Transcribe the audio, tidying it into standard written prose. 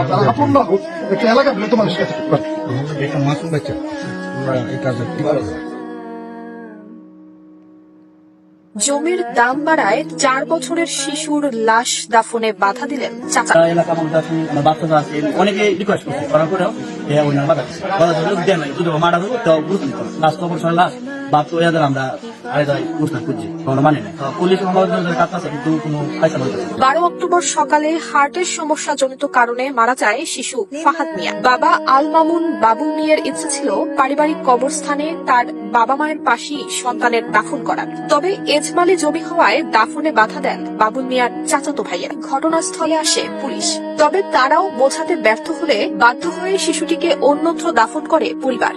তারা আপন না হোক, একটা এলাকা বলে তো মানুষ কাছে এটা মাসুম বাচ্চা, এটা কি করা যায়? জমির দাম বাড়ায় 4 বছরের শিশুর লাশ দাফনে বাধা দিলেন চাচা। এলাকা মানুষ আছে, আমার বাচ্চারা আছে, অনেকে রিকোয়েস্ট করছে, করার পরেও ওই না বাধা দিচ্ছে। বাধা দিলে দেন নাই, যদি মারা দেবো তো গুরুত্ব নিতে হবে। লাস্ট অবসর লাশ বাপ তো এদের আমরা প্রশ্ন করছি, আমরা মানে না। পুলিশ আমাদের কাজ আছে, কিন্তু কোনো পয়সা বলতে 12 অক্টোবর সকালে হার্টের সমস্যা জনিত কারণে মারা যায় শিশু ফাহাদ মিয়া। বাবা আল মামুন বাবুল মিয়ার ইচ্ছে ছিল পারিবারিক কবরস্থানে তার বাবা মায়ের পাশেই সন্তানের দাফন করার। তবে এজমালি জমি হওয়ায় দাফনে বাধা দেন বাবুল মিয়ার চাচাতো ভাইয়েরা। ঘটনাস্থলে আসে পুলিশ, তবে তারাও বোঝাতে ব্যর্থ হলে বাধ্য হয়ে শিশুটিকে অন্যত্র দাফন করে পরিবার।